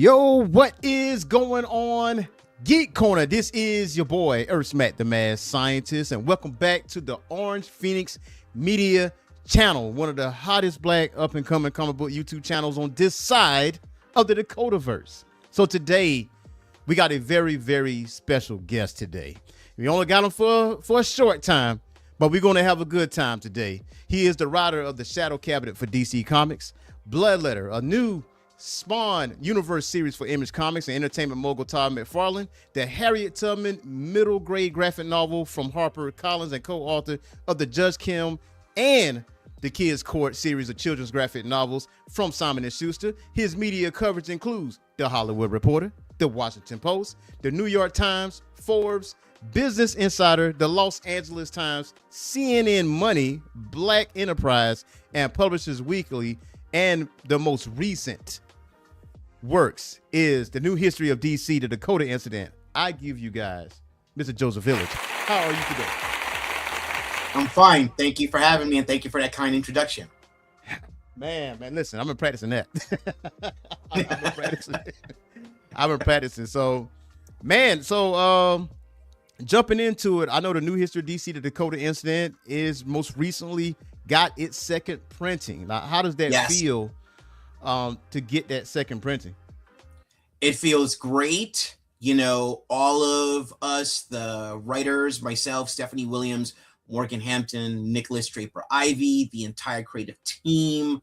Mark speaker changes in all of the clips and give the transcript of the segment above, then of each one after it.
Speaker 1: Yo, what is going on? Geek Corner. This is your boy, Earthsmack, the Mad Scientist, and welcome back to the Orange Phoenix Media Channel, one of the hottest black up-and-coming comic book YouTube channels on this side of the Dakotaverse. So today, we got a very, very special guest today. We only got him for a short time, but we're going to have a good time today. He is the writer of the Shadow Cabinet for DC Comics, Bloodletter, a new Spawn universe series for Image Comics and entertainment mogul Todd McFarlane, the Harriet Tubman middle grade graphic novel from HarperCollins and co-author of the Judge Kim and the Kids Court series of children's graphic novels from Simon & Schuster. His media coverage includes The Hollywood Reporter, The Washington Post, The New York Times, Forbes, Business Insider, The Los Angeles Times, CNN Money, Black Enterprise, and Publishers Weekly. And the most recent works is The New History of DC, The Dakota Incident. I give you guys Mr. Joseph Illidge. How are you today?
Speaker 2: I'm fine. Thank you for having me, and thank you for that kind introduction.
Speaker 1: Man, listen, I've been practicing that. I've been practicing. So, jumping into it, I know The New History of DC, The Dakota Incident is most recently got its second printing. Now, how does that feel to get that second printing?
Speaker 2: It feels great. You know, all of us, the writers, myself, Stephanie Williams, Morgan Hampton, Nicholas Draper-Ivy, the entire creative team,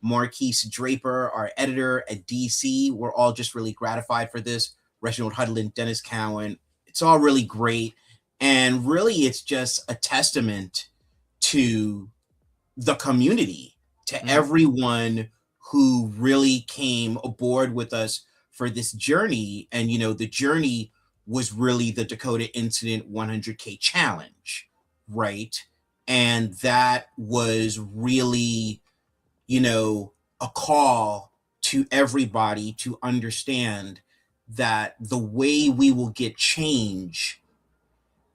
Speaker 2: Marquise Draper, our editor at DC, we're all just really gratified for this. Reginald Hudlin, Dennis Cowan, it's all really great. And really, it's just a testament to the community, to everyone who really came aboard with us for this journey. And, you know, the journey was really the Dakota Incident 100K challenge, right? And that was really, you know, a call to everybody to understand that the way we will get change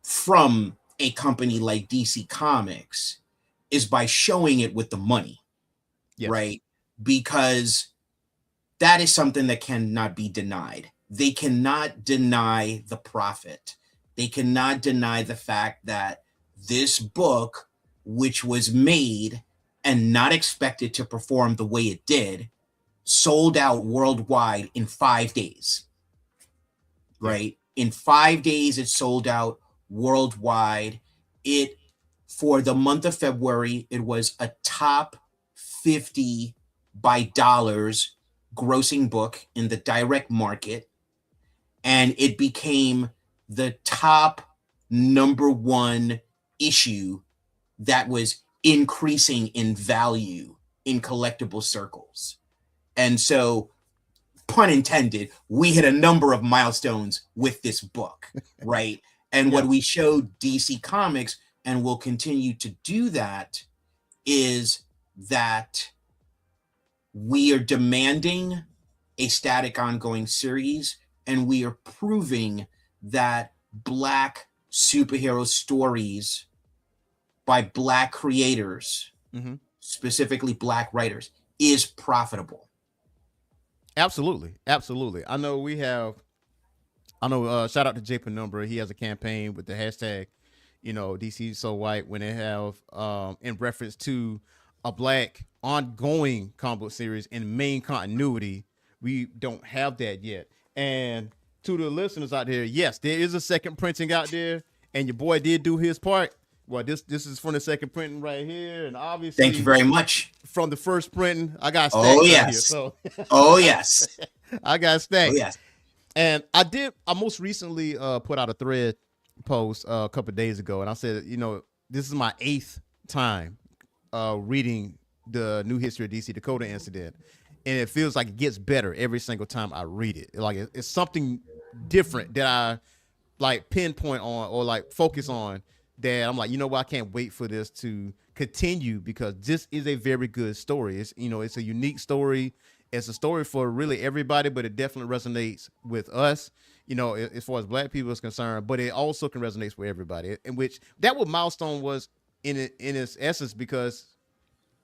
Speaker 2: from a company like DC Comics is by showing it with the money, right? Because that is something that cannot be denied. They cannot deny the profit. They cannot deny the fact that this book, which was made and not expected to perform the way it did, sold out worldwide in 5 days, right? In 5 days, it sold out worldwide. For the month of February, it was a top 50 by dollars grossing book in the direct market. And it became the top #1 issue that was increasing in value in collectible circles. And so, pun intended, we hit a number of milestones with this book, right? And what we showed DC Comics, and will continue to do that, is that we are demanding a static ongoing series, and we are proving that Black superhero stories by Black creators, specifically Black writers, is profitable.
Speaker 1: Absolutely. I know shout out to Jay Penumbra. He has a campaign with the hashtag, you know, DC So White, when they have in reference to a Black ongoing comic book series in main continuity. We don't have that yet. And to the listeners out there, yes, there is a second printing out there, and your boy did do his part. Well, this is from the second printing right here, and obviously,
Speaker 2: thank you very much.
Speaker 1: From the first printing, I got stacks right here. So, I got stacks.
Speaker 2: Oh yes.
Speaker 1: And I most recently put out a thread post a couple of days ago, and I said, you know, this is my 8th time reading the New History of DC Dakota Incident, and it feels like it gets better every single time I read it. Like it's something different that I like pinpoint on or like focus on, that I'm like, you know what, I can't wait for this to continue, because this is a very good story. It's, you know, it's a unique story. It's a story for really everybody, but it definitely resonates with us, you know, as far as Black people is concerned, but it also can resonate with everybody, in which that what Milestone was in its essence, because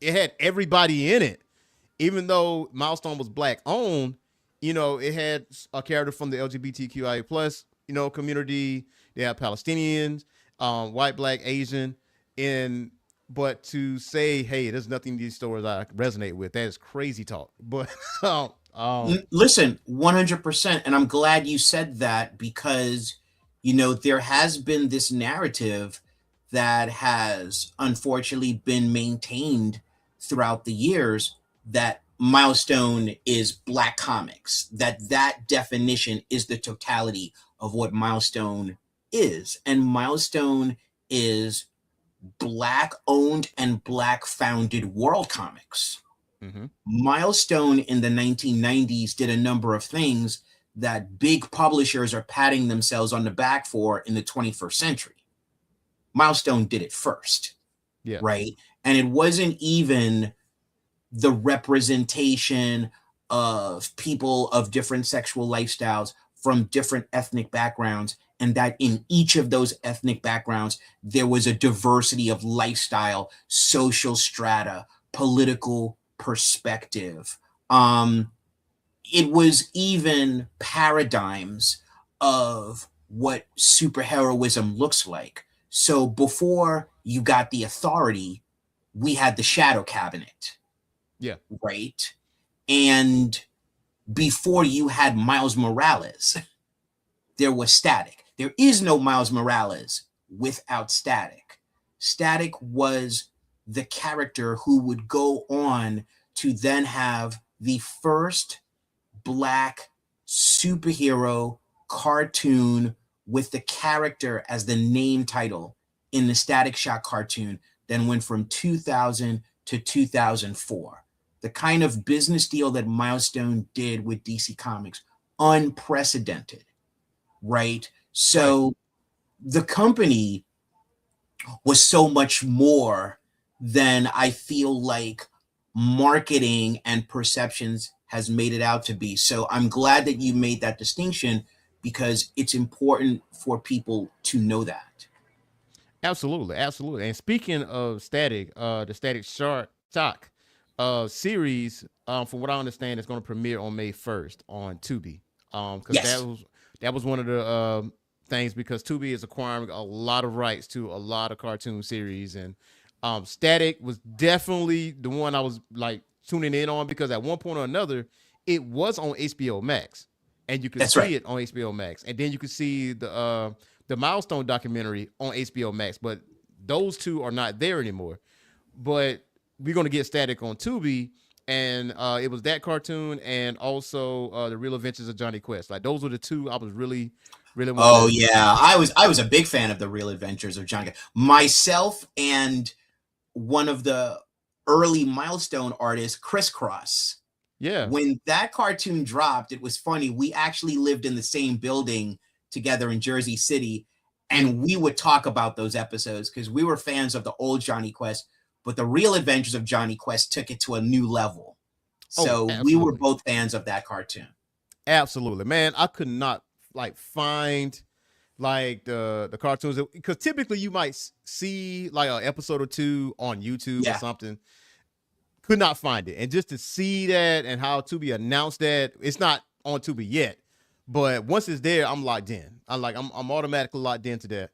Speaker 1: it had everybody in it. Even though Milestone was Black owned, it had a character from the LGBTQIA plus, community. They have Palestinians, white, black, Asian, and but to say, hey, there's nothing in these stories I resonate with, that is crazy talk. But
Speaker 2: Listen, 100%. And I'm glad you said that because, there has been this narrative that has unfortunately been maintained throughout the years that Milestone is Black comics, that definition is the totality of what Milestone is. And Milestone is Black owned and Black founded world comics.
Speaker 1: mhm.
Speaker 2: Milestone in the 1990s did a number of things that big publishers are patting themselves on the back for in the 21st century. Milestone did it first,
Speaker 1: Yeah.
Speaker 2: right? And it wasn't even the representation of people of different sexual lifestyles from different ethnic backgrounds, and that in each of those ethnic backgrounds, there was a diversity of lifestyle, social strata, political perspective. It was even paradigms of what superheroism looks like. So before you got the Authority, we had the Shadow Cabinet,
Speaker 1: Yeah.
Speaker 2: right? And before you had Miles Morales, there was Static. There is no Miles Morales without Static. Static was the character who would go on to then have the first Black superhero cartoon with the character as the name title in the Static Shock cartoon, then went from 2000 to 2004. The kind of business deal that Milestone did with DC Comics, unprecedented, right? So
Speaker 1: Right.
Speaker 2: the company was so much more than I feel like marketing and perceptions has made it out to be. So I'm glad that you made that distinction because it's important for people to know that.
Speaker 1: Absolutely, absolutely. And speaking of Static, the Static Shock series, from what I understand, is going to premiere on May 1st on Tubi. Because
Speaker 2: Yes,
Speaker 1: that was one of the things, because Tubi is acquiring a lot of rights to a lot of cartoon series, and Static was definitely the one I was like tuning in on, because at one point or another it was on HBO Max, and you could
Speaker 2: that's right.
Speaker 1: see it on HBO Max, and then you could see the Milestone documentary on HBO Max, but those two are not there anymore. But we're gonna get Static on Tubi, and it was that cartoon and also the Real Adventures of Johnny Quest. Like those were the two I was really, really wanted
Speaker 2: Oh
Speaker 1: to
Speaker 2: yeah,
Speaker 1: see.
Speaker 2: I was a big fan of the Real Adventures of John. Myself and one of the early Milestone artists, Crisscross.
Speaker 1: Yeah.
Speaker 2: When that cartoon dropped, it was funny. We actually lived in the same building together in Jersey City,
Speaker 1: Mm.
Speaker 2: and we would talk about those episodes because we were fans of the old Johnny Quest, but the Real Adventures of Johnny Quest took it to a new level.
Speaker 1: Oh,
Speaker 2: So we were
Speaker 1: absolutely,
Speaker 2: both fans of that cartoon.
Speaker 1: absolutely, man. I could not like find like the cartoons, because typically you might see like an episode or two on YouTube or
Speaker 2: Yeah.
Speaker 1: something. Could not find it, and just to see that and how Tubi announced that it's not on Tubi yet, but once it's there, I'm locked in. I'm automatically locked into that.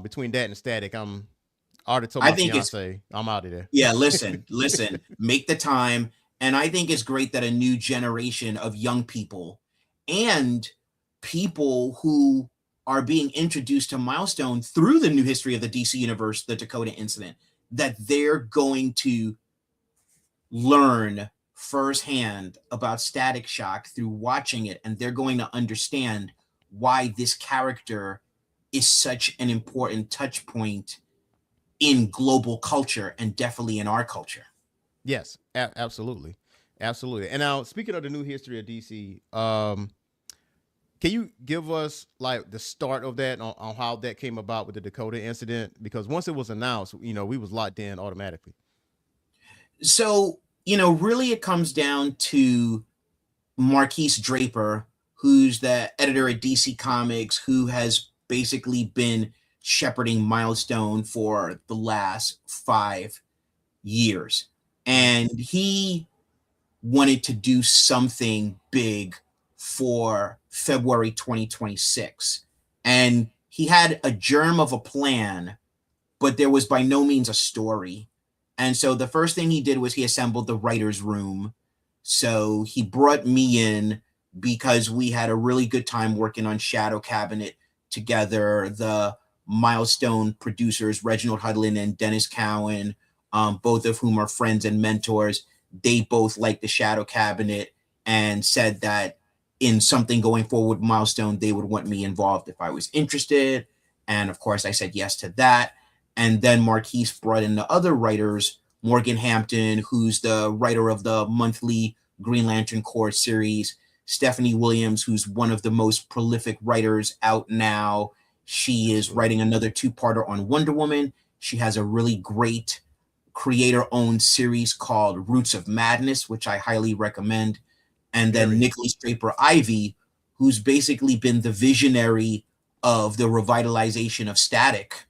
Speaker 1: Between that and Static, I already told
Speaker 2: I
Speaker 1: my
Speaker 2: think it's
Speaker 1: fiance I'm out of there.
Speaker 2: Yeah, listen, make the time. And I think it's great that a new generation of young people and people who are being introduced to Milestone through the new history of the DC universe, the Dakota incident, that they're going to learn firsthand about Static Shock through watching it, and they're going to understand why this character is such an important touch point in global culture and definitely in our culture.
Speaker 1: Yes, absolutely, absolutely. And now, speaking of the new history of DC, can you give us like the start of that, on how that came about with the Dakota incident? Because once it was announced, we was locked in automatically.
Speaker 2: So, really it comes down to Marquise Draper, who's the editor at DC Comics, who has basically been shepherding Milestone for the last 5 years.
Speaker 1: Mm.
Speaker 2: And he wanted to do something big for February 2026. And he had a germ of a plan, but there was by no means a story. And so the first thing he did was he assembled the writer's room. So he brought me in because we had a really good time working on Shadow Cabinet together. The Milestone producers, Reginald Hudlin and Dennis Cowan, both of whom are friends and mentors, they both liked the Shadow Cabinet and said that in something going forward with Milestone, they would want me involved if I was interested. And of course, I said yes to that. And then Marquise brought in the other writers, Morgan Hampton, who's the writer of the monthly Green Lantern Corps series, Stephanie Williams, who's one of the most prolific writers out now. She is writing another two-parter on Wonder Woman. She has a really great creator-owned series called Roots of Madness, which I highly recommend. And then Nicholas Draper Ivey, who's basically been the visionary of the revitalization of Static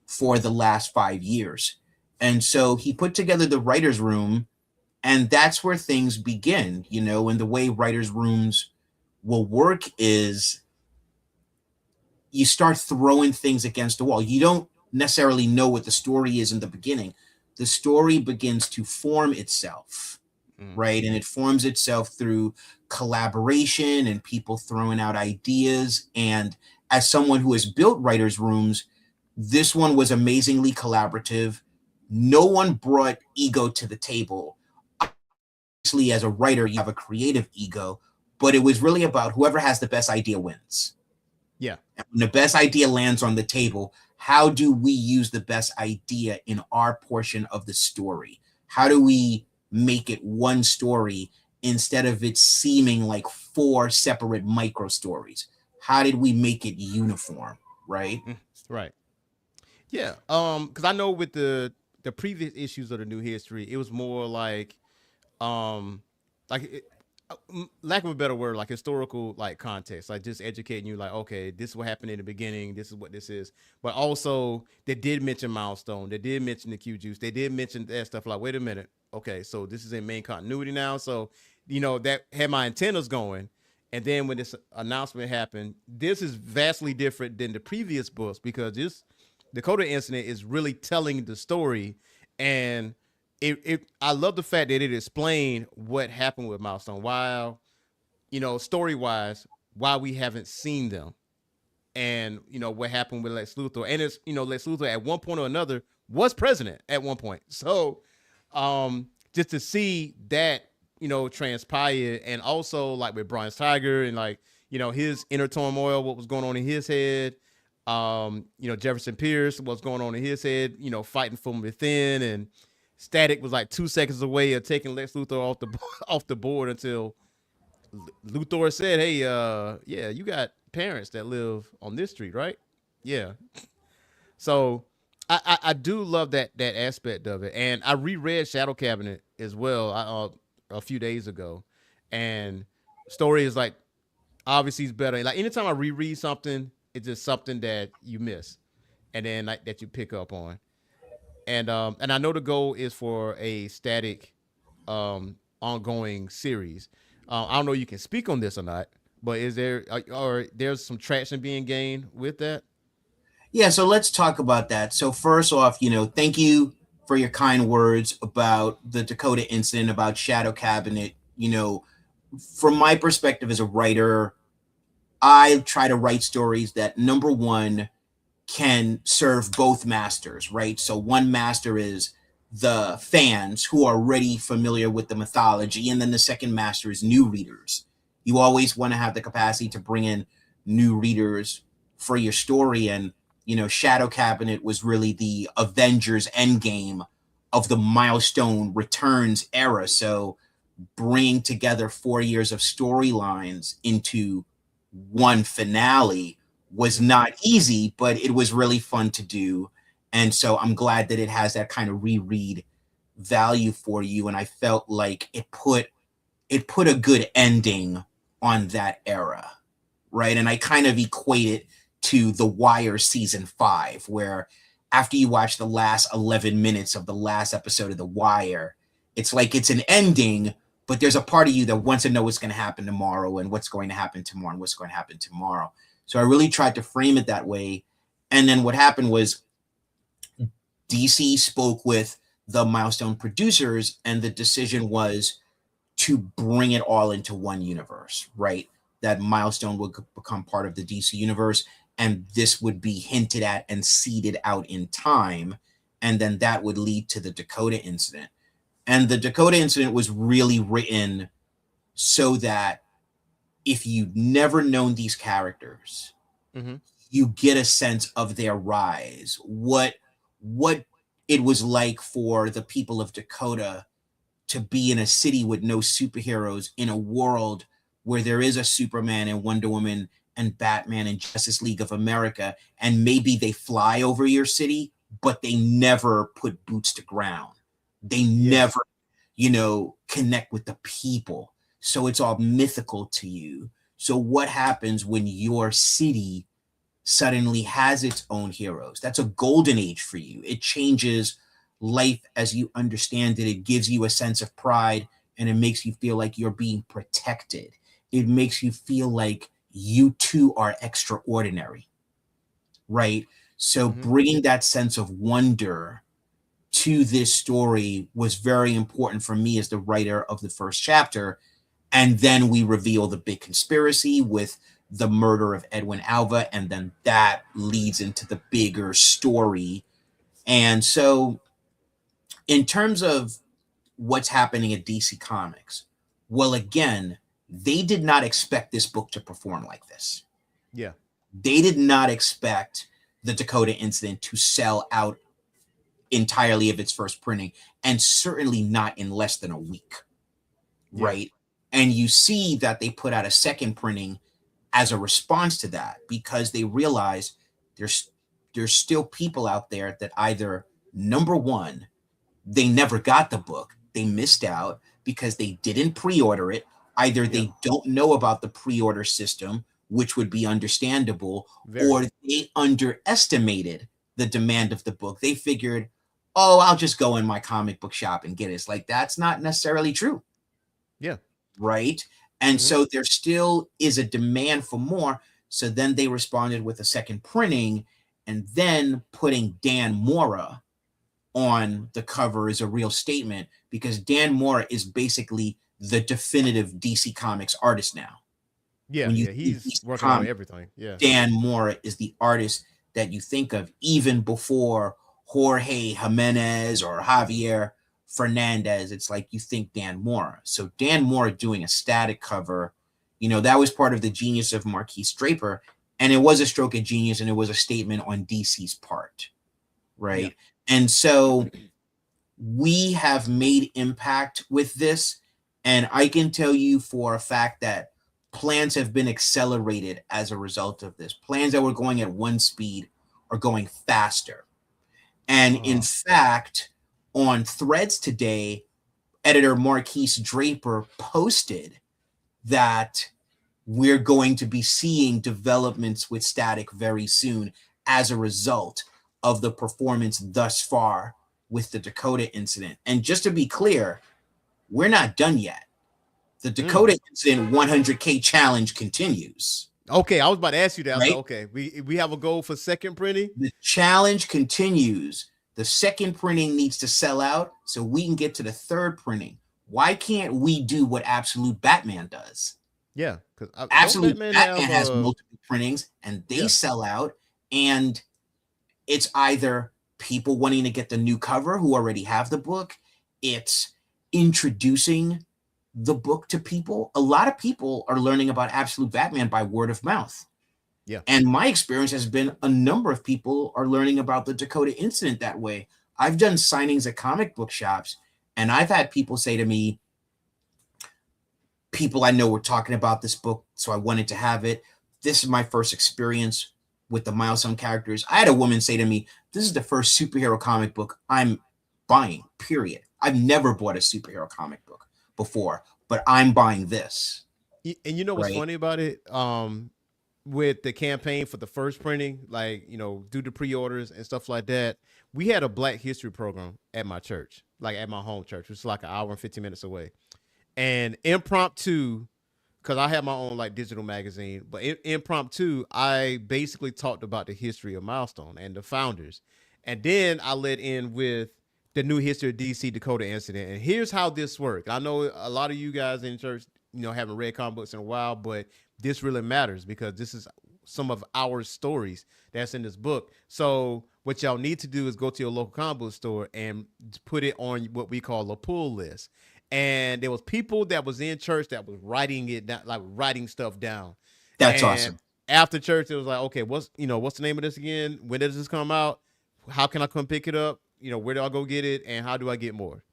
Speaker 2: for the last 5 years. And so he put together the writer's room, and that's where things begin, you know, and the way writer's rooms will work is you start throwing things against the wall. You don't necessarily know what the story is in the beginning. The story begins to form itself, right? And it forms itself through collaboration and people throwing out ideas. And as someone who has built writers' rooms, this one was amazingly collaborative. No one brought ego to the table. Obviously, as a writer, you have a creative ego, but it was really about whoever has the best idea wins.
Speaker 1: Yeah.
Speaker 2: And when the best idea lands on the table, how do we use the best idea in our portion of the story? How do we make it one story instead of it seeming like 4 separate micro stories? How did we make it uniform, right?
Speaker 1: Right. Yeah. Because I know with the previous issues of the New History, it was more like it, lack of a better word, like historical, like context, like just educating you, like, okay, this is what happened in the beginning, this is what this is. But also, they did mention Milestone, they did mention the Q Juice, they did mention that stuff. Like, wait a minute, okay, so this is in main continuity now. So, you know, that had my antennas going. And then when this announcement happened, this is vastly different than the previous books because this Dakota incident is really telling the story. And I love the fact that it explained what happened with Milestone, while, you know, story wise, why we haven't seen them, and, you know, what happened with Lex Luthor. And it's, you know, Lex Luthor at one point or another was president at one point. So just to see that, you know, transpire, and also like with Bronze Tiger and, like, you know, his inner turmoil, what was going on in his head. You know, Jefferson Pierce, what's going on in his head, you know, fighting from within, and Static was like 2 seconds away of taking Lex Luthor off the board until Luthor said, "Hey, yeah, you got parents that live on this street, right?" Yeah. So I do love that aspect of it, and I reread Shadow Cabinet as well a few days ago, and story is like obviously it's better. Like anytime I reread something, it's just something that you miss, and then like, that you pick up on. And I know the goal is for a Static ongoing series. I don't know if you can speak on this or not, but is there or there's some traction being gained with that?
Speaker 2: Yeah, so let's talk about that. So first off, you know, thank you for your kind words about the Dakota incident, about Shadow Cabinet. You know, from my perspective as a writer, I try to write stories that, number one, can serve both masters, right? So one master is the fans who are already familiar with the mythology, and then the second master is new readers. You always want to have the capacity to bring in new readers for your story. And, you know, Shadow Cabinet was really the Avengers Endgame of the Milestone Returns era. So bringing together 4 years of storylines into one finale was not easy, but it was really fun to do. And so I'm glad that it has that kind of reread value for you. And I felt like it put a good ending on that era, right? And I kind of equate it to The Wire season 5, where after you watch the last 11 minutes of the last episode of The Wire, it's like it's an ending, but there's a part of you that wants to know what's going to happen tomorrow and what's going to happen tomorrow and what's going to happen tomorrow. So I really tried to frame it that way. And then what happened was DC spoke with the Milestone producers, and the decision was to bring it all into one universe, right? That Milestone would become part of the DC universe, and this would be hinted at and seeded out in time. And then that would lead to the Dakota incident. And the Dakota incident was really written so that if you've never known these characters,
Speaker 1: Mm-hmm.
Speaker 2: you get a sense of their rise, what it was like for the people of Dakota to be in a city with no superheroes, in a world where there is a Superman and Wonder Woman and Batman and Justice League of America, and maybe they fly over your city, but they never put boots to ground. They never, connect with the people. So it's all mythical to you. So what happens when your city suddenly has its own heroes? That's a golden age for you. It changes life as you understand it. It gives you a sense of pride, and it makes you feel like you're being protected. It makes you feel like you too are extraordinary, right? So bringing that sense of wonder to this story was very important for me as the writer of the first chapter. And then we reveal the big conspiracy with the murder of Edwin Alva, and then that leads into the bigger story. And so in terms of what's happening at DC Comics, well, again, they did not expect this book to perform like this.
Speaker 1: Yeah.
Speaker 2: They did not expect the Dakota incident to sell out entirely of its first printing, and certainly not in less than a week, right? And you see that they put out a second printing as a response to that, because they realize there's still people out there that either, number one, they never got the book, they missed out because they didn't pre-order it. Either they don't know about the pre-order system, which would be understandable, or they underestimated the demand of the book. They figured, oh, I'll just go in my comic book shop and get it. It's like, that's not necessarily true.
Speaker 1: Yeah.
Speaker 2: Right. And so there still is a demand for more. So then they responded with a second printing, and then putting Dan Mora on the cover is a real statement, because Dan Mora is basically the definitive DC Comics artist now.
Speaker 1: Yeah, he's working on everything. Yeah.
Speaker 2: Dan Mora is the artist that you think of even before Jorge Jimenez or Javier Fernandez. It's like you think Dan Mora. So Dan Mora doing a static cover, that was part of the genius of Marquise Draper, and it was a stroke of genius, and it was a statement on DC's part, right? Yeah. And so we have made impact with this, and I can tell you for a fact that plans have been accelerated as a result of this. Plans that were going at one speed are going faster. And in fact, on Threads today, editor Marquise Draper posted that we're going to be seeing developments with Static very soon as a result of the performance thus far with the Dakota incident. And just to be clear, we're not done yet. The Dakota incident 100K challenge continues.
Speaker 1: Okay, I was about to ask you that.
Speaker 2: Right?
Speaker 1: So, okay, we have a goal for second printing.
Speaker 2: The challenge continues. The second printing needs to sell out so we can get to the third printing. Why can't we do what Absolute Batman does?
Speaker 1: Yeah, because
Speaker 2: Absolute Batman has multiple printings, and they sell out. And it's either people wanting to get the new cover who already have the book. It's introducing the book to people. A lot of people are learning about Absolute Batman by word of mouth.
Speaker 1: Yeah.
Speaker 2: And my experience has been a number of people are learning about the Dakota incident that way. I've done signings at comic book shops, and I've had people say to me, people I know were talking about this book, so I wanted to have it. This is my first experience with the Milestone characters. I had a woman say to me, this is the first superhero comic book I'm buying, period. I've never bought a superhero comic book before, but I'm buying this.
Speaker 1: And you know what's funny about it? With the campaign for the first printing, like, do the pre-orders and stuff like that, we had a Black History program at my church, like at my home church, which is like an hour and 15 minutes away. And impromptu, because I have my own like digital magazine, but impromptu, I basically talked about the history of Milestone and the founders, and then I led in with the new history of DC Dakota incident. And here's how this worked. I know a lot of you guys in church, haven't read comic books in a while, but this really matters because this is some of our stories that's in this book. So what y'all need to do is go to your local comic book store and put it on what we call a pull list. And there was people that was in church that was writing it down, like writing stuff down.
Speaker 2: That's
Speaker 1: And
Speaker 2: awesome.
Speaker 1: after church, it was like, okay, what's the name of this again? When does this come out? How can I come pick it up? Where do I go get it? And how do I get more?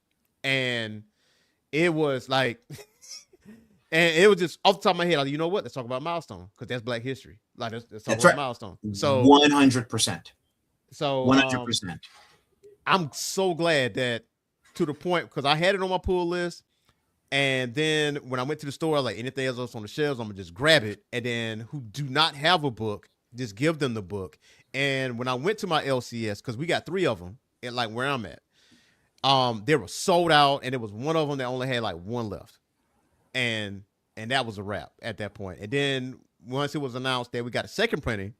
Speaker 1: And it was like, and it was just off the top of my head. Like, you know what? Let's talk about Milestone because that's Black history. Like, let's talk
Speaker 2: That's
Speaker 1: about
Speaker 2: right.
Speaker 1: Milestone. So
Speaker 2: 100%.
Speaker 1: So
Speaker 2: 100%.
Speaker 1: I'm so glad that to the point because I had it on my pull list. And then when I went to the store, I was like, anything else on the shelves, I'm gonna just grab it. And then who do not have a book, just give them the book. And when I went to my LCS, because we got 3 of them, and like where I'm at, they were sold out, and there was one of them that only had like 1 left, and that was a wrap at that point. And then once it was announced that we got a second printing,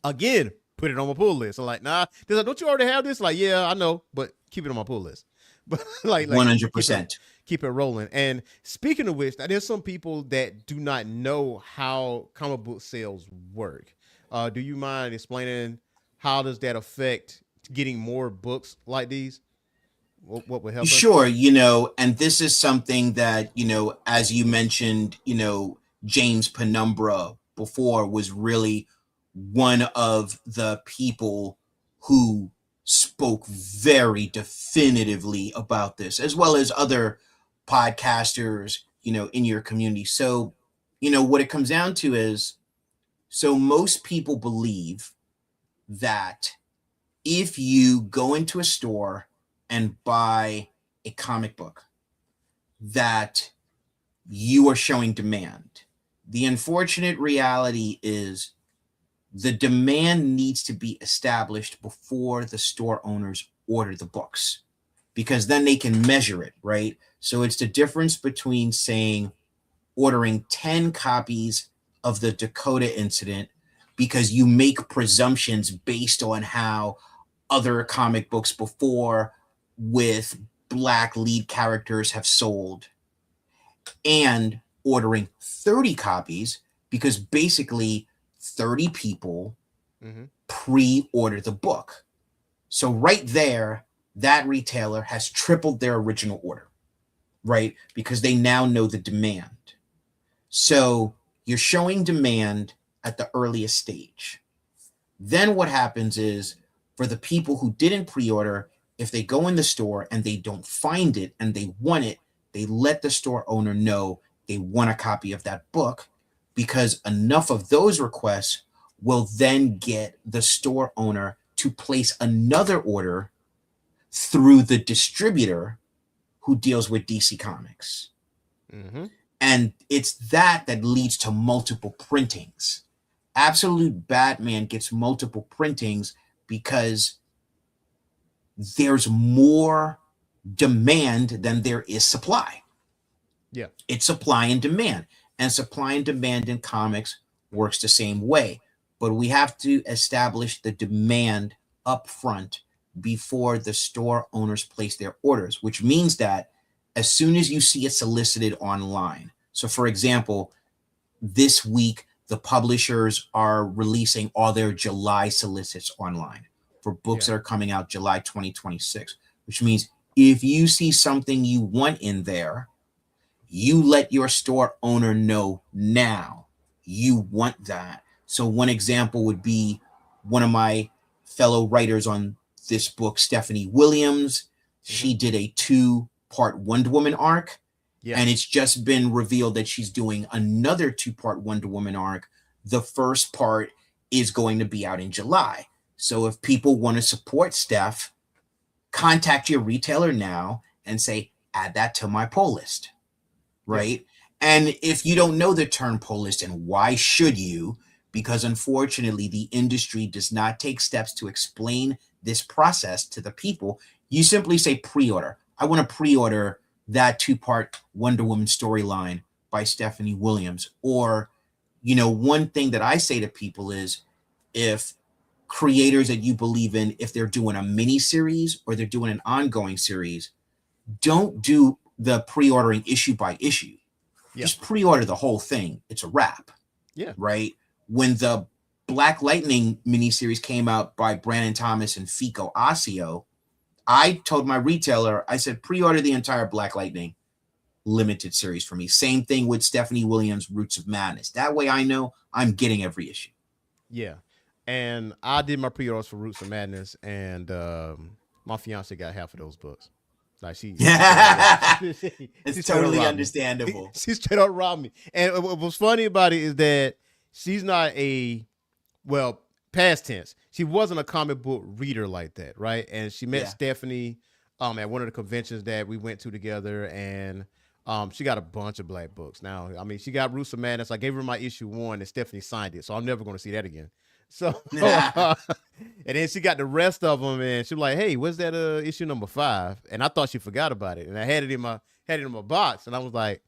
Speaker 1: again, put it on my pull list. I'm like, nah, don't you already have this? Like, yeah, I know, but keep it on my pull list. But like
Speaker 2: 100%.
Speaker 1: Keep it rolling. And speaking of which, there's some people that do not know how comic book sales work. Do you mind explaining how does that affect getting more books like these? What would help us?
Speaker 2: Sure, and this is something that, as you mentioned, James Penumbra before was really one of the people who spoke very definitively about this, as well as other podcasters, in your community. So, what it comes down to is, so most people believe that if you go into a store and buy a comic book, that you are showing demand. The unfortunate reality is the demand needs to be established before the store owners order the books, because then they can measure it, right? So it's the difference between saying ordering 10 copies of the Dakota incident because you make presumptions based on how other comic books before with Black lead characters have sold, and ordering 30 copies because basically 30 people pre-order the book. So right there, that retailer has tripled their original order, right? Because they now know the demand. So you're showing demand at the earliest stage. Then what happens is, for the people who didn't pre-order, if they go in the store and they don't find it and they want it, they let the store owner know they want a copy of that book, because enough of those requests will then get the store owner to place another order through the distributor who deals with DC Comics. And it's that leads to multiple printings. Absolute Batman gets multiple printings because there's more demand than there is supply.
Speaker 1: Yeah.
Speaker 2: It's supply and demand. And supply and demand in comics works the same way. But we have to establish the demand up front before the store owners place their orders, which means that as soon as you see it solicited online. So for example, this week, the publishers are releasing all their July solicits online for books that are coming out July 2026, which means if you see something you want in there, you let your store owner know now you want that. So one example would be one of my fellow writers on this book, Stephanie Williams. She did a 2-part Wonder Woman arc. And it's just been revealed that she's doing another 2-part Wonder Woman arc. The first part is going to be out in July. So if people want to support Steph, contact your retailer now and say, add that to my pull list, right? And if you don't know the term pull list, and why should you? Because unfortunately, the industry does not take steps to explain this process to the people. You simply say pre-order. I want to pre-order that 2-part Wonder Woman storyline by Stephanie Williams. Or, you know, one thing that I say to people is, if creators that you believe in, if they're doing a mini series or they're doing an ongoing series, don't do the pre-ordering issue by issue.
Speaker 1: Yeah.
Speaker 2: Just pre-order the whole thing. It's a wrap.
Speaker 1: Yeah.
Speaker 2: Right? When the Black Lightning miniseries came out by Brandon Thomas and Fico Asio, I told my retailer, I said, pre-order the entire Black Lightning limited series for me. Same thing with Stephanie Williams' Roots of Madness. That way I know I'm getting every issue.
Speaker 1: Yeah. And I did my pre-orders for Roots of Madness, and my fiance got half of those books. Like
Speaker 2: it's totally understandable.
Speaker 1: She straight up robbed me. And what was funny about it is that she's not past tense. She wasn't a comic book reader like that, right? And she met Stephanie at one of the conventions that we went to together, and she got a bunch of Black books. Now, I mean, she got Roots of Madness. I gave her my issue 1, and Stephanie signed it, so I'm never going to see that again. So, and then she got the rest of them, and she was like, "Hey, what's that issue number 5?" And I thought she forgot about it, and I had it in my box, and I was like,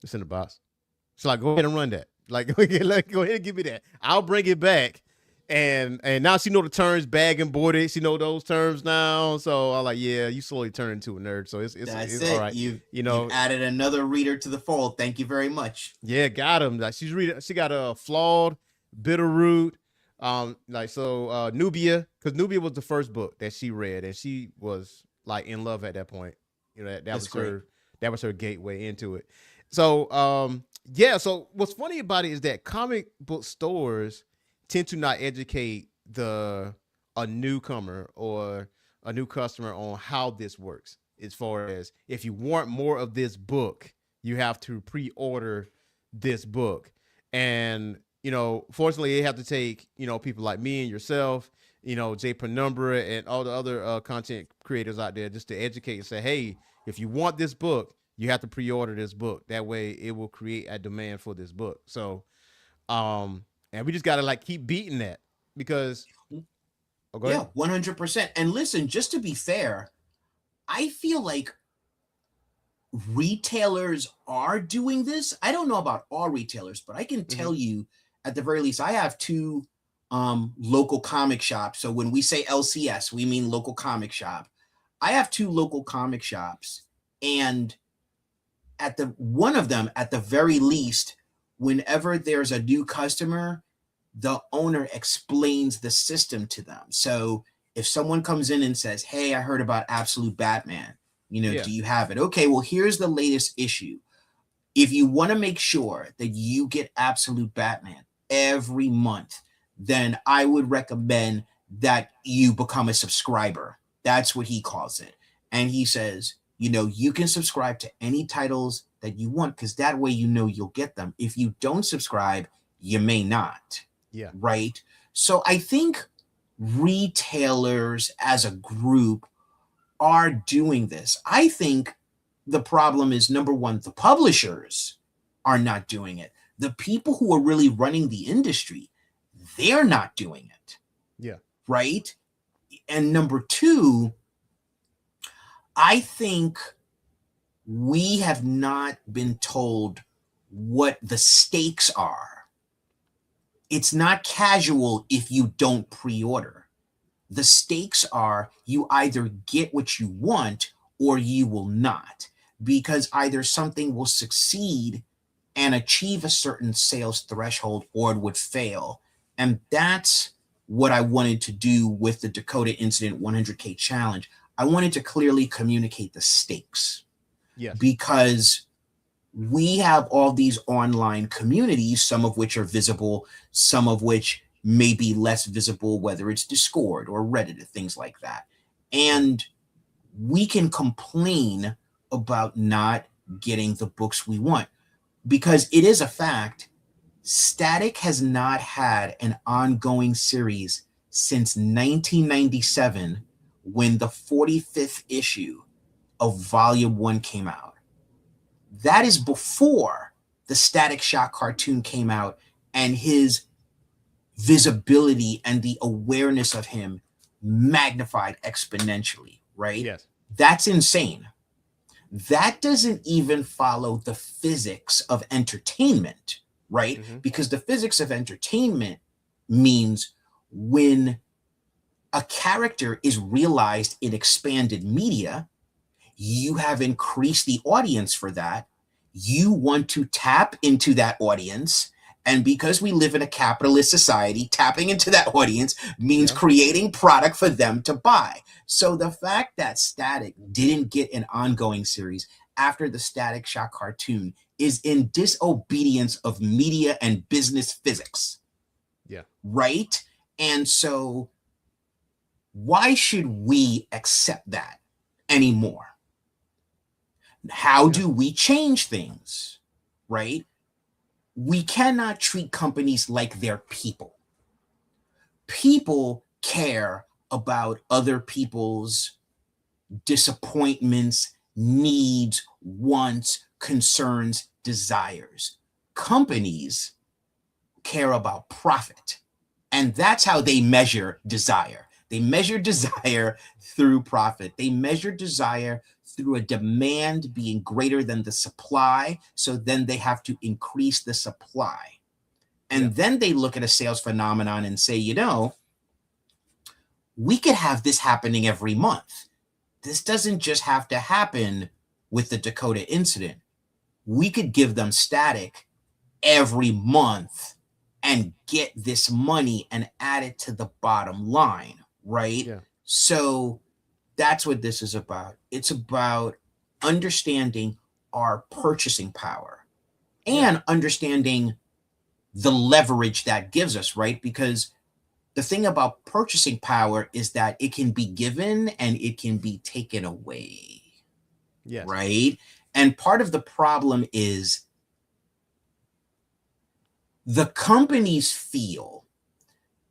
Speaker 1: "It's in the box." She's like, "Go ahead and run that. Like, go ahead and give me that. I'll bring it back." And now she know the terms bag and boarded. She know those terms now. So I'm like, yeah, you slowly turn into a nerd. So it's all right.
Speaker 2: You've added another reader to the fold. Thank you very much.
Speaker 1: Yeah, got him. Like she's reading. She got a Flawed, Bitterroot, Nubia, because Nubia was the first book that she read, and she was like in love at that point. You know, that was her gateway into it. So so what's funny about it is that comic book stores tend to not educate a newcomer or a new customer on how this works. As far as, if you want more of this book, you have to pre-order this book. And, you know, fortunately, they have to take, you know, people like me and yourself, you know, Jay Penumbra and all the other content creators out there, just to educate and say, hey, if you want this book, you have to pre-order this book. That way it will create a demand for this book. So, and we just got to like keep beating that, because. Oh, go ahead.
Speaker 2: 100%. And listen, just to be fair, I feel like retailers are doing this. I don't know about all retailers, but I can tell you, at the very least, I have 2 local comic shops. So when we say LCS, we mean local comic shop. I have 2 local comic shops, and one of them, at the very least, whenever there's a new customer, the owner explains the system to them. So if someone comes in and says, hey, I heard about Absolute Batman, you know, do you have it? Okay, well, here's the latest issue. If you want to make sure that you get Absolute Batman every month, then I would recommend that you become a subscriber. That's what he calls it. And he says, you know, you can subscribe to any titles that you want, because that way you know you'll get them. If you don't subscribe, you may not.
Speaker 1: Yeah.
Speaker 2: Right. So I think retailers as a group are doing this. I think the problem is, number one, the publishers are not doing it. The people who are really running the industry, they're not doing it.
Speaker 1: Yeah.
Speaker 2: Right. And number 2, I think we have not been told what the stakes are. It's not casual if you don't pre-order. The stakes are, you either get what you want or you will not, because either something will succeed and achieve a certain sales threshold, or it would fail. And that's what I wanted to do with the Dakota Incident 100K challenge. I wanted to clearly communicate the stakes.
Speaker 1: Yes.
Speaker 2: Because we have all these online communities, some of which are visible, some of which may be less visible, whether it's Discord or Reddit or things like that. And we can complain about not getting the books we want, because it is a fact, Static has not had an ongoing series since 1997, when the 45th issue of Volume 1 came out. That is before the Static Shock cartoon came out, and his visibility and the awareness of him magnified exponentially, right?
Speaker 1: Yes.
Speaker 2: That's insane. that doesn't even follow the physics of entertainment, right?
Speaker 1: Mm-hmm.
Speaker 2: Because the physics of entertainment means when a character is realized in expanded media, you have increased the audience for that. You want to tap into that audience. And because we live in a capitalist society, tapping into that audience means
Speaker 1: Yeah.
Speaker 2: creating product for them to buy. So the fact that Static didn't get an ongoing series after the Static Shock cartoon is in disobedience of media and business physics.
Speaker 1: Yeah.
Speaker 2: Right? And so why should we accept that anymore? How
Speaker 1: Yeah.
Speaker 2: do we change things? Right? We cannot treat companies like they're people. People care about other people's disappointments, needs, wants, concerns, desires. Companies care about profit. And that's how they measure desire. They measure desire through profit. They measure desire through a demand being greater than the supply. So then they have to increase the supply. And
Speaker 1: Yeah.
Speaker 2: then they look at a sales phenomenon and say, you know, we could have this happening every month. This doesn't just have to happen with the Dakota incident. We could give them Static every month and get this money and add it to the bottom line, right?
Speaker 1: Yeah.
Speaker 2: So that's what this is about. It's about understanding our purchasing power and understanding the leverage that gives us, right? Because the thing about purchasing power is that it can be given and it can be taken away.
Speaker 1: Yes.
Speaker 2: Right? And part of the problem is the companies feel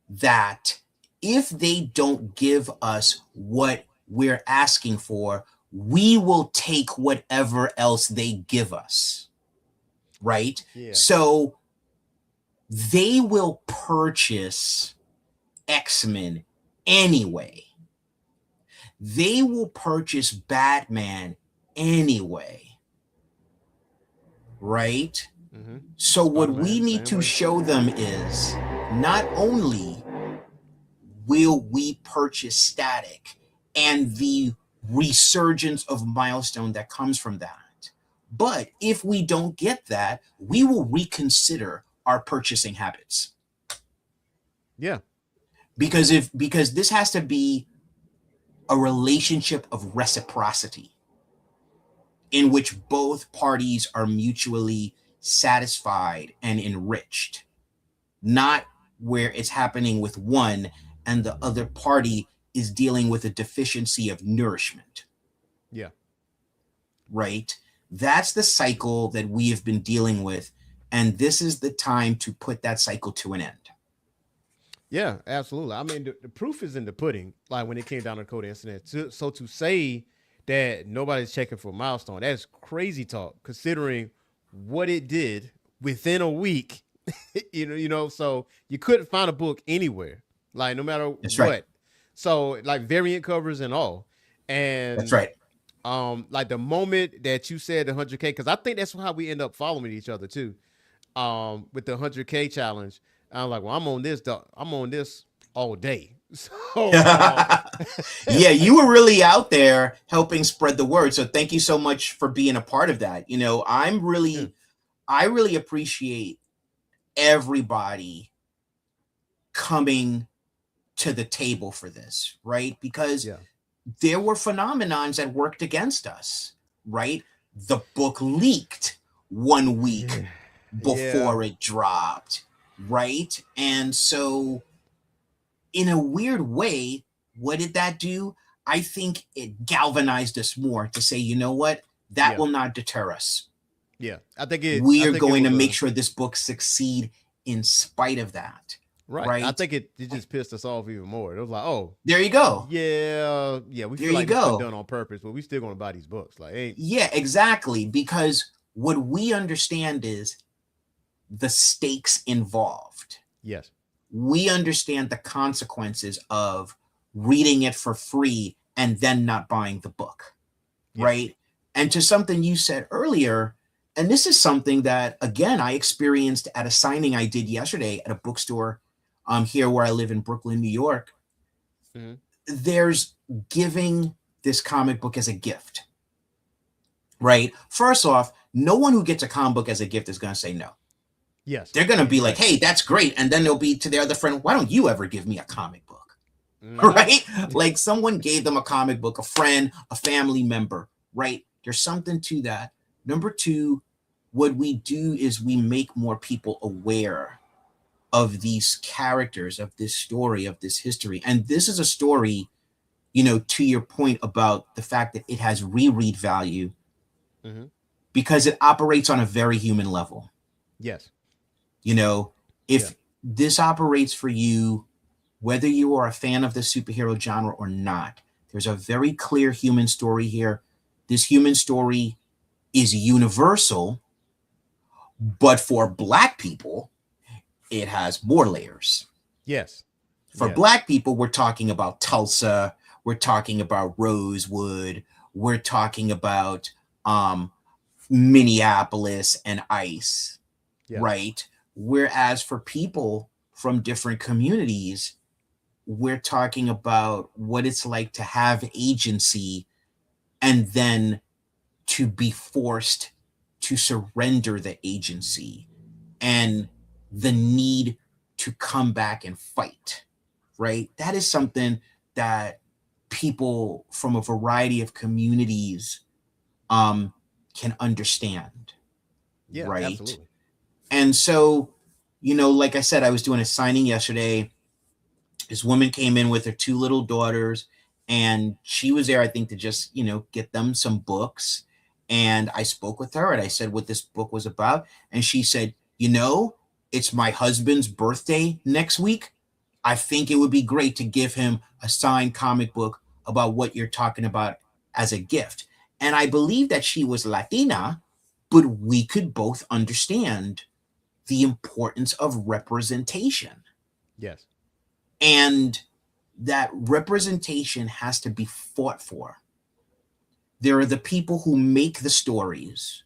Speaker 2: that if they don't give us what we're asking for, we will take whatever else they give us. Right?
Speaker 1: Yeah.
Speaker 2: So they will purchase X-Men anyway. They will purchase Batman anyway. Right?
Speaker 1: Mm-hmm.
Speaker 2: So what
Speaker 1: Spider-Man,
Speaker 2: we need
Speaker 1: same
Speaker 2: to
Speaker 1: way.
Speaker 2: show them is not only will we purchase Static and the resurgence of milestone that comes from that, but if we don't get that, we will reconsider our purchasing habits.
Speaker 1: Yeah.
Speaker 2: Because this has to be a relationship of reciprocity in which both parties are mutually satisfied and enriched, not where it's happening with one and the other party is dealing with a deficiency of nourishment.
Speaker 1: Yeah.
Speaker 2: Right? That's the cycle that we have been dealing with. And this is the time to put that cycle to an end.
Speaker 1: Yeah, absolutely. I mean, the proof is in the pudding. Like when it came down to the code incident. So to say that nobody's checking for milestone, that's crazy talk. Considering what it did within a week, So you couldn't find a book anywhere, like no matter
Speaker 2: That's right.
Speaker 1: what. So like variant covers and all,
Speaker 2: That's
Speaker 1: and
Speaker 2: right.
Speaker 1: like the moment that you said the 100K, because I think that's how we end up following each other too. With the 100K challenge. I'm like, well, I'm on this. I'm on this all day. So,
Speaker 2: Yeah, you were really out there helping spread the word. So thank you so much for being a part of that. You know, I really appreciate everybody coming to the table for this, right? Because
Speaker 1: yeah,
Speaker 2: there were phenomenons that worked against us, right? The book leaked 1 week before it dropped, right? And so in a weird way, what did that do? I think it galvanized us more to say, you know what? That will not deter us.
Speaker 1: Yeah,
Speaker 2: We
Speaker 1: I
Speaker 2: are
Speaker 1: think it
Speaker 2: going to
Speaker 1: was
Speaker 2: make sure this book succeed in spite of that.
Speaker 1: right. I
Speaker 2: Right?
Speaker 1: think it just pissed us off even more. It was like, oh,
Speaker 2: There you go.
Speaker 1: yeah. We
Speaker 2: There
Speaker 1: feel
Speaker 2: you
Speaker 1: like this was
Speaker 2: go.
Speaker 1: done on purpose, but we still gonna buy these books. Like, hey,
Speaker 2: Yeah, exactly. Because what we understand is the stakes involved.
Speaker 1: yes,
Speaker 2: We understand the consequences of reading it for free and then not buying the book,
Speaker 1: yeah,
Speaker 2: right? And to something you said earlier, and this is something that, again, I experienced at a signing I did yesterday at a bookstore here where I live in Brooklyn, New York.
Speaker 1: Mm-hmm.
Speaker 2: There's giving this comic book as a gift, right? First off, no one who gets a comic book as a gift is going to say no.
Speaker 1: Yes.
Speaker 2: They're going to be like,
Speaker 1: Exactly.
Speaker 2: hey, that's great. And then they'll be to their other friend, why don't you ever give me a comic book?
Speaker 1: Mm-hmm.
Speaker 2: Right? Like someone gave them a comic book, a friend, a family member, right? There's something to that. Number two, what we do is we make more people aware of these characters, of this story, of this history. And this is a story, you know, to your point about the fact that it has reread value
Speaker 1: Mm-hmm.
Speaker 2: because it operates on a very human level.
Speaker 1: Yes.
Speaker 2: You know, if
Speaker 1: Yeah.
Speaker 2: this operates for you, whether you are a fan of the superhero genre or not, there's a very clear human story here. This human story is universal, but for Black people, it has more layers.
Speaker 1: Yes.
Speaker 2: For
Speaker 1: Yes.
Speaker 2: Black people, we're talking about Tulsa, we're talking about Rosewood, we're talking about Minneapolis and ICE,
Speaker 1: Yeah.
Speaker 2: right? Whereas for people from different communities, we're talking about what it's like to have agency and then to be forced to surrender the agency and the need to come back and fight, right? That is something that people from a variety of communities can understand,
Speaker 1: Yeah.
Speaker 2: right?
Speaker 1: Absolutely.
Speaker 2: And so, you know, like I said, I was doing a signing yesterday. This woman came in with her two little daughters, and she was there, I think, to just, you know, get them some books. And I spoke with her and I said what this book was about. And she said, you know, it's my husband's birthday next week. I think it would be great to give him a signed comic book about what you're talking about as a gift. And I believe that she was Latina, but we could both understand the importance of representation.
Speaker 1: Yes.
Speaker 2: And that representation has to be fought for. There are the people who make the stories,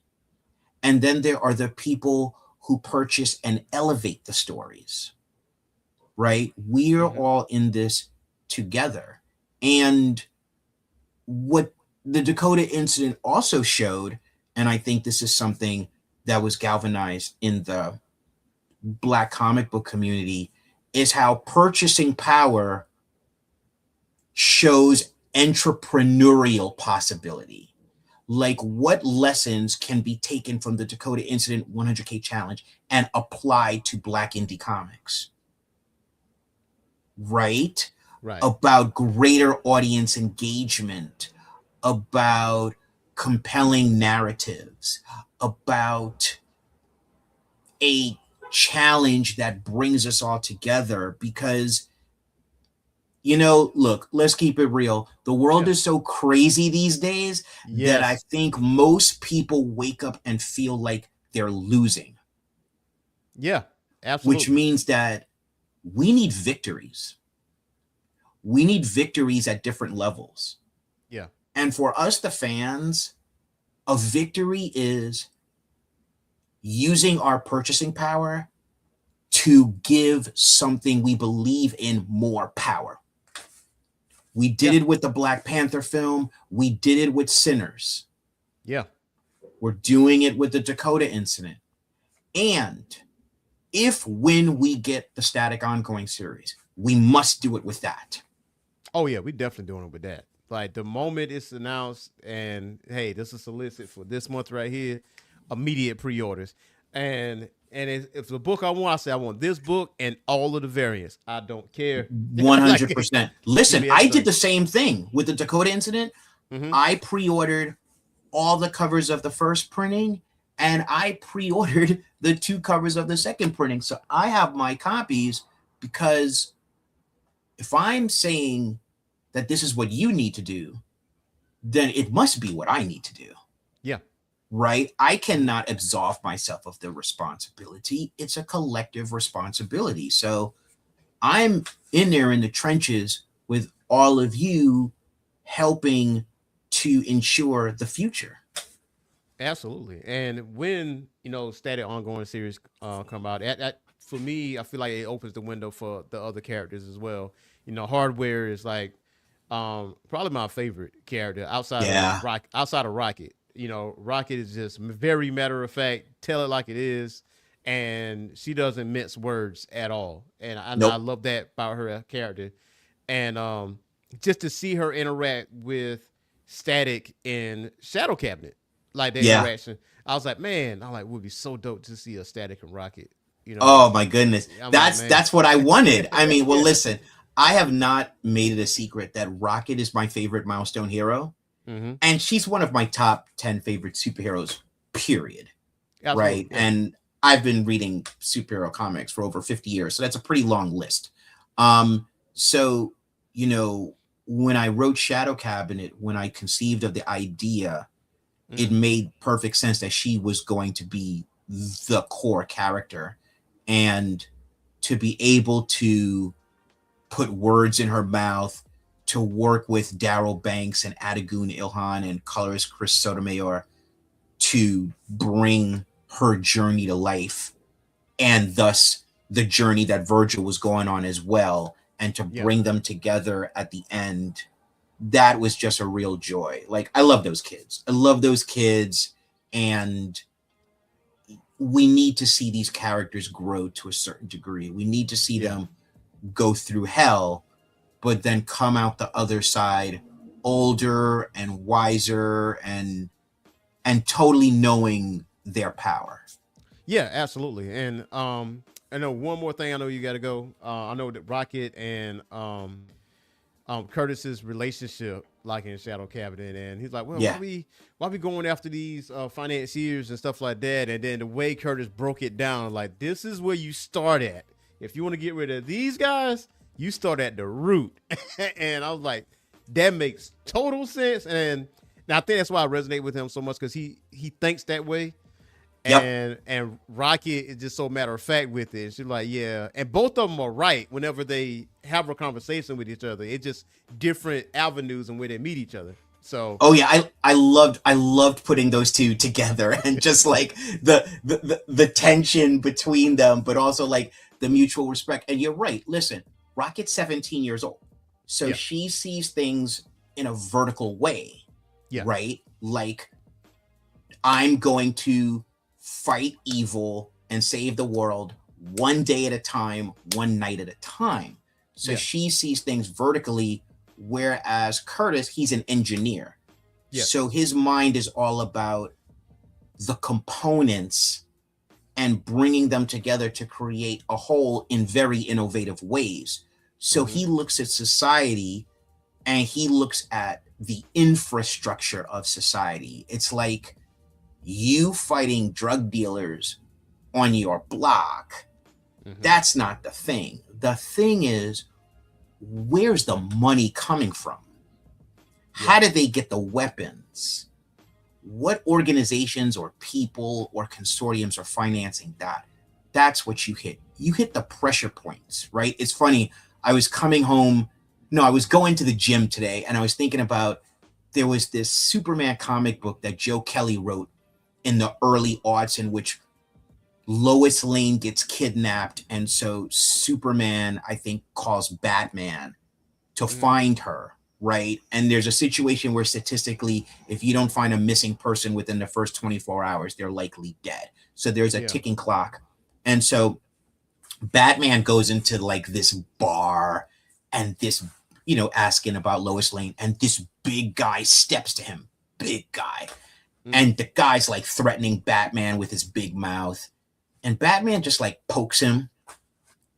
Speaker 2: and then there are the people who purchase and elevate the stories, right? We're
Speaker 1: Mm-hmm.
Speaker 2: all in this together. And what the Dakota incident also showed, and I think this is something that was galvanized in the Black comic book community, is how purchasing power shows entrepreneurial possibility. Like, what lessons can be taken from the Dakota Incident 100K Challenge and applied to Black indie comics? Right?
Speaker 1: Right.
Speaker 2: About greater audience engagement, about compelling narratives, about a challenge that brings us all together. Because, you know, look, let's keep it real. The world
Speaker 1: Yeah.
Speaker 2: is so crazy these days that I
Speaker 1: Yes.
Speaker 2: think most people wake up and feel like they're losing,
Speaker 1: Yeah.
Speaker 2: which
Speaker 1: Absolutely.
Speaker 2: means that we need victories. We need victories at different levels.
Speaker 1: Yeah.
Speaker 2: And for us, the fans, a victory is using our purchasing power to give something we believe in more power. We did
Speaker 1: Yeah.
Speaker 2: it with the Black Panther film. We did it with Sinners.
Speaker 1: Yeah.
Speaker 2: We're doing it with the Dakota incident. And when we get the Static ongoing series, we must do it with that.
Speaker 1: Oh yeah, we definitely doing it with that. Like the moment it's announced, and hey, this is solicit for this month right here, immediate pre-orders, and if the book I want, I say I want this book and all of the variants. I don't care. Like,
Speaker 2: 100%.
Speaker 1: give
Speaker 2: Listen,
Speaker 1: me
Speaker 2: I did
Speaker 1: everything.
Speaker 2: the same thing with the Dakota incident.
Speaker 1: Mm-hmm.
Speaker 2: I pre-ordered all the covers of the first printing, and I pre-ordered the two covers of the second printing. So I have my copies, because if I'm saying that this is what you need to do, then it must be what I need to do.
Speaker 1: Yeah.
Speaker 2: Right? I
Speaker 1: Mm-hmm.
Speaker 2: cannot absolve myself of the responsibility. It's a collective responsibility. So I'm in there in the trenches with all of you, helping to ensure the future.
Speaker 1: Absolutely. And when static ongoing series come out, that for me, I feel like it opens the window for the other characters as well. Hardware is like probably my favorite character outside of
Speaker 2: Yeah.
Speaker 1: Rocket. Rocket is just very matter of fact, tell it like it is, and she doesn't mince words at all. And I
Speaker 2: Nope.
Speaker 1: love that about her character. And just to see her interact with Static in Shadow Cabinet, like their
Speaker 2: Yeah.
Speaker 1: interaction, I was like, man, would be so dope to see a Static and Rocket.
Speaker 2: Oh my goodness.
Speaker 1: I'm like,
Speaker 2: That's
Speaker 1: man,
Speaker 2: that's what I wanted. I mean, well,
Speaker 1: yeah,
Speaker 2: listen, I have not made it a secret that Rocket is my favorite milestone hero,
Speaker 1: mm-hmm.
Speaker 2: and she's one of my top 10 favorite superheroes, period. Right?
Speaker 1: Absolutely, yeah,
Speaker 2: And I've been reading superhero comics for over 50 years, so that's a pretty long list. So, you know, when I wrote Shadow Cabinet, when I conceived of the idea, it
Speaker 1: mm-hmm.
Speaker 2: made perfect sense that she was going to be the core character, and to be able to put words in her mouth, to work with Daryl Banks and Adagun Ilhan and colorist Chris Sotomayor to bring her journey to life, and thus the journey that Virgil was going on as well, and to
Speaker 1: Yeah,
Speaker 2: bring them together at the end, that was just a real joy. Like, I love those kids. I love those kids. And we need to see these characters grow to a certain degree. We need to see
Speaker 1: yeah,
Speaker 2: them go through hell, but then come out the other side older and wiser and totally knowing their power.
Speaker 1: yeah, absolutely. And I know one more thing. I know you got to go. I know that Rocket and Curtis's relationship, like in Shadow Cabinet, and he's like, "Well,
Speaker 2: Yeah.
Speaker 1: why we going after these financiers and stuff like that?" And then the way Curtis broke it down, like, this is where you start at. If you want to get rid of these guys, you start at the root. And I was like, that makes total sense. And I think that's why I resonate with him so much, because he thinks that way.
Speaker 2: Yep.
Speaker 1: And Rocket is just so matter of fact with it. She's like, yeah, and both of them are right whenever they have a conversation with each other. It's just different avenues and where they meet each other. So
Speaker 2: Oh yeah, I loved putting those two together, and just like the tension between them, but also like the mutual respect. And you're right. Listen, Rocket's 17 years old, so
Speaker 1: yeah,
Speaker 2: she sees things in a vertical way,
Speaker 1: yeah,
Speaker 2: right? Like, I'm going to fight evil and save the world one day at a time, one night at a time. So
Speaker 1: yeah,
Speaker 2: she sees things vertically, whereas Curtis, he's an engineer.
Speaker 1: yeah,
Speaker 2: So his mind is all about the components and bringing them together to create a whole in very innovative ways. So
Speaker 1: mm-hmm.
Speaker 2: he looks at society, and he looks at the infrastructure of society. It's like you fighting drug dealers on your block.
Speaker 1: Mm-hmm.
Speaker 2: That's not the thing. The thing is, where's the money coming from?
Speaker 1: Yeah,
Speaker 2: How did they get the weapons? What organizations or people or consortiums are financing that? That's what you hit. You hit the pressure points, right? It's funny. I was coming home. No, I was going to the gym today, and I was thinking about, there was this Superman comic book that Joe Kelly wrote in the early aughts, in which Lois Lane gets kidnapped, and so Superman, I think, calls Batman to
Speaker 1: mm-hmm.
Speaker 2: find her, right? And there's a situation where statistically, if you don't find a missing person within the first 24 hours, they're likely dead. So there's a
Speaker 1: Yeah,
Speaker 2: ticking clock. And so Batman goes into like this bar, and this, asking about Lois Lane, and this big guy steps to him, big guy.
Speaker 1: mm-hmm.
Speaker 2: And the guy's like threatening Batman with his big mouth. And Batman just like pokes him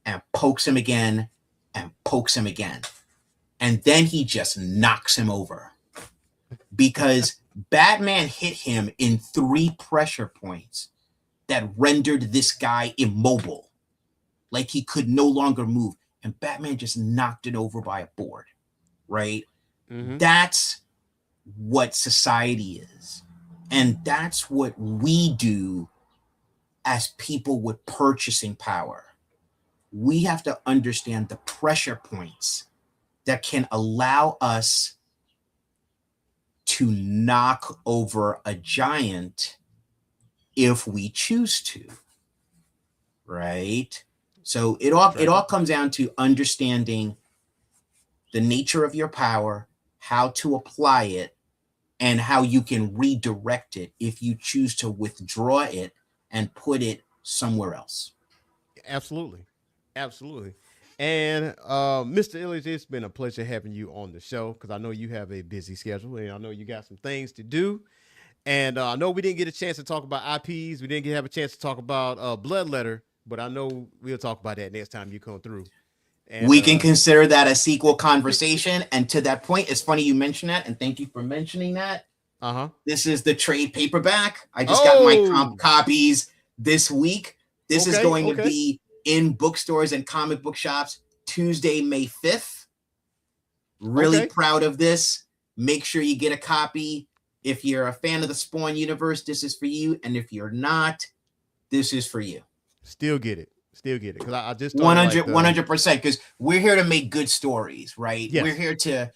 Speaker 2: and pokes him again and pokes him again. And then he just knocks him over, because Batman hit him in 3 pressure points that rendered this guy immobile, like he could no longer move. And Batman just knocked it over by a board, right?
Speaker 1: Mm-hmm.
Speaker 2: That's what society is. And that's what we do as people with purchasing power. We have to understand the pressure points that can allow us to knock over a giant if we choose to, right? So it all comes down to understanding the nature of your power, how to apply it, and how you can redirect it if you choose to withdraw it and put it somewhere else.
Speaker 1: Absolutely. Absolutely. And Mr. Illidge, it's been a pleasure having you on the show because I know you have a busy schedule and I know you got some things to do. And I know we didn't get a chance to talk about IPs. We didn't have a chance to talk about Bloodletter, but I know we'll talk about that next time you come through. And,
Speaker 2: we can consider that a sequel conversation. And to that point, it's funny you mention that, and thank you for mentioning that. This is the trade paperback. I just got my copies this week. This is going to be in bookstores and comic book shops Tuesday, May 5th. Really proud of this. Make sure you get a copy. If you're a fan of the Spawn universe, this is for you. And if you're not, this is for you.
Speaker 1: Still get it. Because I just
Speaker 2: 100%. Because we're here to make good stories, right?
Speaker 1: Yes.
Speaker 2: We're here to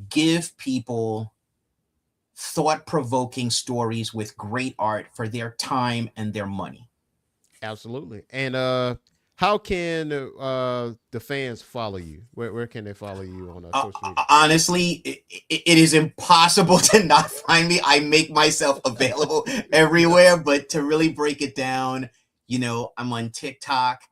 Speaker 2: give people thought-provoking stories with great art for their time and their money.
Speaker 1: Absolutely. And how can the fans follow you? Where can they follow you on social media?
Speaker 2: Honestly, it is impossible to not find me. I make myself available everywhere, but to really break it down, you know, I'm on TikTok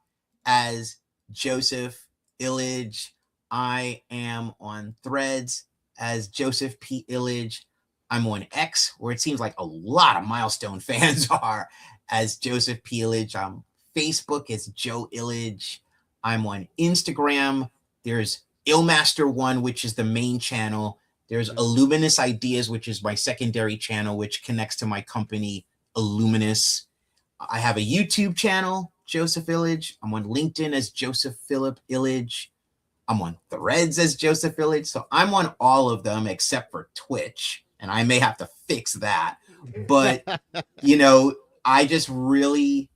Speaker 2: as Joseph Illidge. I am on Threads as Joseph P. Illidge. I'm on X, where it seems like a lot of Milestone fans are, as Joseph P. Illidge. Facebook is Joe Illidge. I'm on Instagram. There's Illmaster1, which is the main channel. There's Illuminous Ideas, which is my secondary channel, which connects to my company, Illuminous. I have a YouTube channel, Joseph Illidge. I'm on LinkedIn as Joseph Philip Illidge. I'm on Threads as Joseph Illidge. So I'm on all of them except for Twitch, and I may have to fix that. But, you know, I just really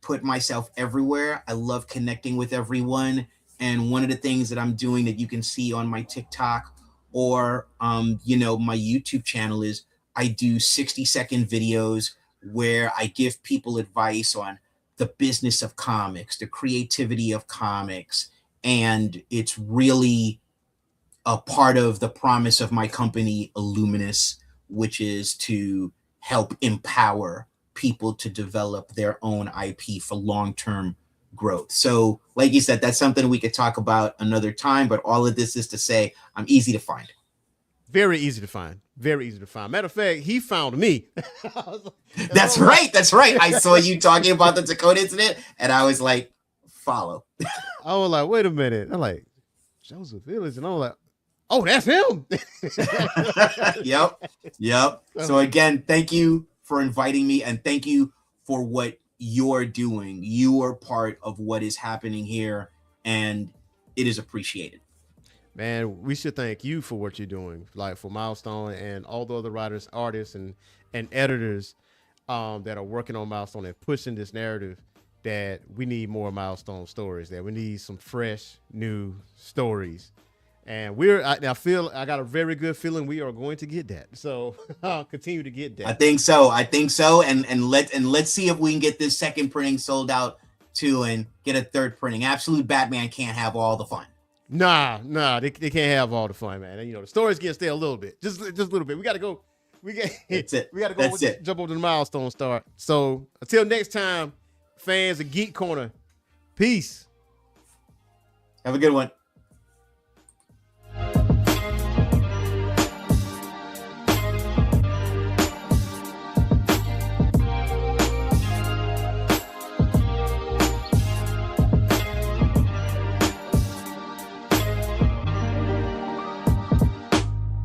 Speaker 2: put myself everywhere. I love connecting with everyone. And one of the things that I'm doing that you can see on my TikTok or, you know, my YouTube channel is I do 60-second videos where I give people advice on the business of comics, the creativity of comics. And it's really a part of the promise of my company, Illuminous, which is to help empower people to develop their own IP for long-term growth. So like you said, that's something we could talk about another time, but all of this is to say I'm easy to find.
Speaker 1: Very easy to find. Very easy to find. Matter of fact, he found me.
Speaker 2: That's right. That's right. I saw you talking about the Dakota incident and I was like, follow.
Speaker 1: I was like, wait a minute. I'm like, Joseph Illidge. And I'm like, oh, that's him.
Speaker 2: Yep. So again, thank you for inviting me and thank you for what you're doing. You are part of what is happening here and it is appreciated.
Speaker 1: Man, we should thank you for what you're doing, like for Milestone and all the other writers, artists, and editors that are working on Milestone and pushing this narrative that we need more Milestone stories, that we need some fresh, new stories. And I feel I got a very good feeling we are going to get that. So I'll continue to get that.
Speaker 2: I think so. And let's see if we can get this second printing sold out too and get a third printing. Absolute Batman can't have all the fun.
Speaker 1: Nah, they can't have all the fun, man. And, you know, the stories can stay a little bit, just a little bit. We got to go.
Speaker 2: That's it.
Speaker 1: We got to go jump over to the Milestone start. So until next time, fans of Geek Corner, peace.
Speaker 2: Have a good one.